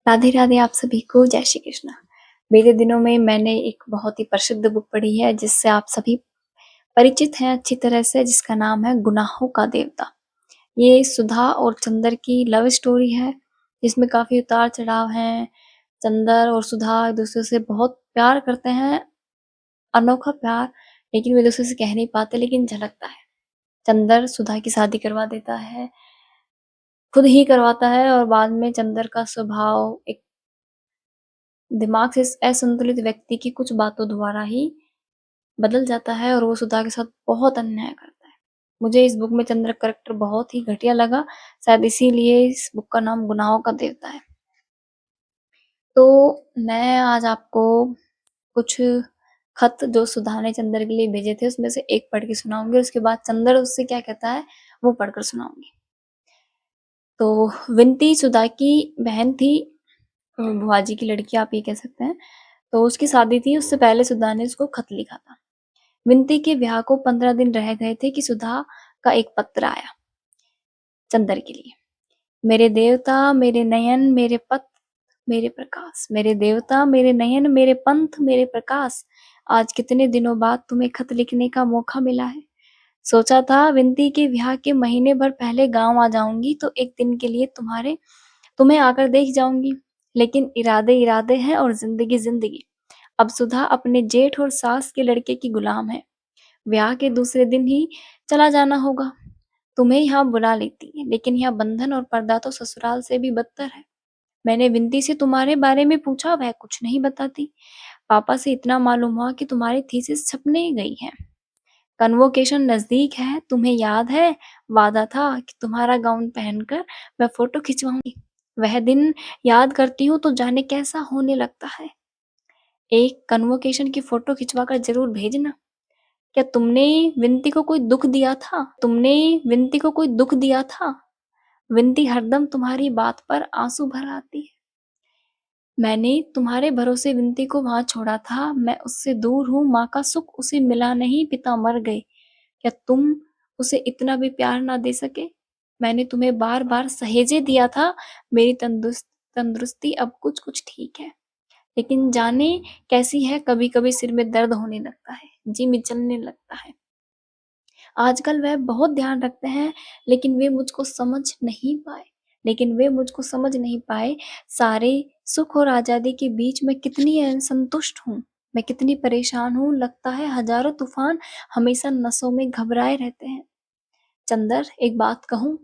राधे राधे आप सभी को, जय श्री कृष्ण। बीते दिनों में मैंने एक बहुत ही प्रसिद्ध बुक पढ़ी है जिससे आप सभी परिचित हैं अच्छी तरह से, जिसका नाम है गुनाहों का देवता। ये सुधा और चंदर की लव स्टोरी है जिसमें काफी उतार चढ़ाव हैं। चंदर और सुधा एक दूसरे से बहुत प्यार करते हैं, अनोखा प्यार, लेकिन वे एक दूसरे से कह नहीं पाते, लेकिन झलकता है। चंदर सुधा की शादी करवा देता है, खुद ही करवाता है, और बाद में चंदर का स्वभाव एक दिमाग से असंतुलित व्यक्ति की कुछ बातों द्वारा ही बदल जाता है और वो सुधा के साथ बहुत अन्याय करता है। मुझे इस बुक में चंद्र का कैरेक्टर बहुत ही घटिया लगा, शायद इसीलिए इस बुक का नाम गुनाहों का देवता है। तो मैं आज आपको कुछ खत जो सुधा ने चंद्र के लिए भेजे थे उसमें से एक पढ़ के सुनाऊंगी, उसके बाद चंद्र उससे क्या कहता है वो पढ़कर सुनाऊंगी। तो विनती सुधा की बहन थी, बुआ जी की लड़की आप ये कह सकते हैं। तो उसकी शादी थी, उससे पहले सुधा ने उसको खत लिखा था। विनती के ब्याह को 15 दिन रह गए थे कि सुधा का एक पत्र आया चंदर के लिए। मेरे देवता मेरे नयन मेरे पथ मेरे प्रकाश, मेरे देवता मेरे नयन मेरे पंथ मेरे प्रकाश, आज कितने दिनों बाद तुम्हें खत लिखने का मौका मिला है। सोचा था विनती के ब्याह के महीने भर पहले गांव आ जाऊंगी तो एक दिन के लिए तुम्हें आकर देख जाऊंगी, लेकिन इरादे इरादे हैं और जिंदगी जिंदगी। अब सुधा अपने जेठ और सास के लड़के की गुलाम है। ब्याह के दूसरे दिन ही चला जाना होगा। तुम्हें यहाँ बुला लेती, लेकिन यहाँ बंधन और पर्दा तो ससुराल से भी बदतर है। मैंने विनती से तुम्हारे बारे में पूछा, वह कुछ नहीं बताती। पापा से इतना मालूम हुआ कि तुम्हारी थीसिस छपने गई है। कन्वोकेशन नजदीक है, तुम्हें याद है वादा था कि तुम्हारा गाउन पहनकर मैं फोटो खिंचवाऊंगी। वह दिन याद करती हूँ तो जाने कैसा होने लगता है। एक कन्वोकेशन की फोटो खिंचवाकर जरूर भेजना। क्या तुमने विनती को कोई दुख दिया था? तुमने विनती को कोई दुख दिया था? विनती हरदम तुम्हारी बात पर आंसू भर आती है। मैंने तुम्हारे भरोसे विनती को वहां छोड़ा था, मैं उससे दूर हूँ, माँ का सुख उसे मिला नहीं, पिता मर गए। क्या तुम उसे इतना भी प्यार ना दे सके? मैंने तुम्हें बार बार सहेजे दिया था। मेरी तंदुरुस्ती अब कुछ कुछ ठीक है, लेकिन जाने कैसी है, कभी कभी सिर में दर्द होने लगता है, जी मिचलने लगता है। आजकल वह बहुत ध्यान रखते हैं, लेकिन वे मुझको समझ नहीं पाए। सारे सुख और आजादी के बीच मैं कितनी असंतुष्ट हूँ, मैं कितनी परेशान हूँ। लगता है हजारों तूफान हमेशा नसों में घबराए रहते हैं। चंदर, एक बात कहूँ,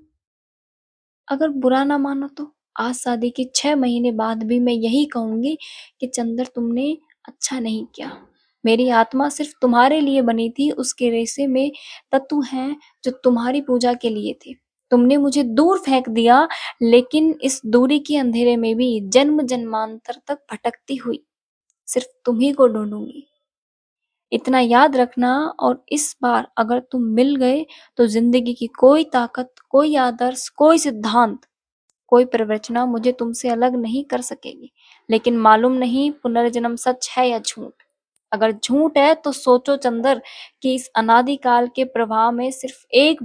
अगर बुरा ना मानो तो आज शादी के 6 महीने बाद भी मैं यही कहूंगी कि चंदर, तुमने अच्छा नहीं किया। मेरी आत्मा सिर्फ तुम्हारे लिए बनी थी, उसके रेशे में तत्व हैं जो तुम्हारी पूजा के लिए थे। तुमने मुझे दूर फेंक दिया, लेकिन इस दूरी के अंधेरे में भी जन्म जन्मांतर तक भटकती हुई सिर्फ तुम्ही को ढूंढूंगी। इतना याद रखना, और इस बार अगर तुम मिल गए तो जिंदगी की कोई ताकत, कोई आदर्श, कोई सिद्धांत, कोई प्रवचना मुझे तुमसे अलग नहीं कर सकेगी। लेकिन मालूम नहीं पुनर्जन्म सच है या झूठ। अगर झूठ है तो सोचो चंदर कि इस अनादिकाल के प्रवाह में सिर्फ एक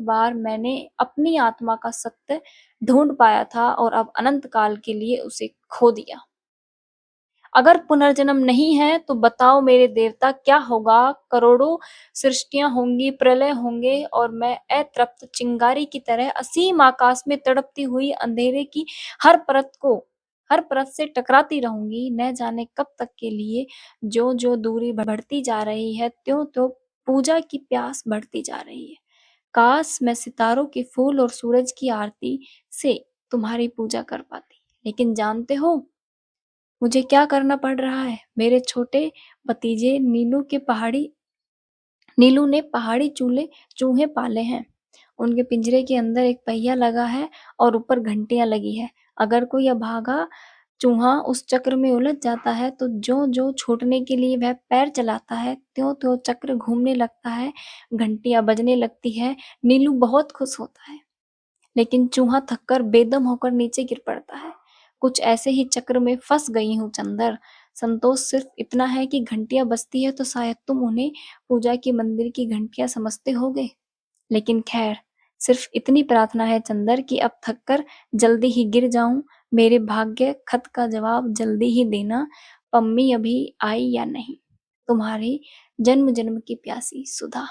बार मैंने अपनी आत्मा का सत्य ढूंढ पाया था और अब अनंत काल के लिए उसे खो दिया। अगर पुनर्जन्म नहीं है तो बताओ मेरे देवता, क्या होगा? करोड़ों सृष्टियां होंगी, प्रलय होंगे, और मैं अतृप्त चिंगारी की तरह असीम आकाश में तड़पती हुई अंधेरे की हर परत से टकराती रहूंगी। न जाने कब तक के लिए। जो जो दूरी बढ़ती जा रही है, त्यों त्यों पूजा की प्यास बढ़ती जा रही है। काश मैं सितारों के फूल और सूरज की आरती से तुम्हारी पूजा कर पाती। लेकिन जानते हो मुझे क्या करना पड़ रहा है? मेरे छोटे भतीजे नीलू ने पहाड़ी चूहे पाले हैं। उनके पिंजरे के अंदर एक पहिया लगा है और ऊपर घंटियां लगी है। अगर कोई अभागा चूहा उस चक्र में उलझ जाता है तो जो जो छूटने के लिए वह पैर चलाता है, त्यों त्यों चक्र घूमने लगता है, घंटियां बजने लगती है। नीलू बहुत खुश होता है, लेकिन चूहा थककर बेदम होकर नीचे गिर पड़ता है। कुछ ऐसे ही चक्र में फंस गई हूँ चंदर। संतोष सिर्फ इतना है कि घंटियां बजती है तो शायद तुम उन्हें पूजा की मंदिर की घंटियां समझते होगे। लेकिन खैर, सिर्फ इतनी प्रार्थना है चंदर कि अब थक कर जल्दी ही गिर जाऊं, मेरे भाग्य खत का जवाब जल्दी ही देना, पम्मी अभी आई या नहीं, तुम्हारी जन्म जन्म की प्यासी सुधा।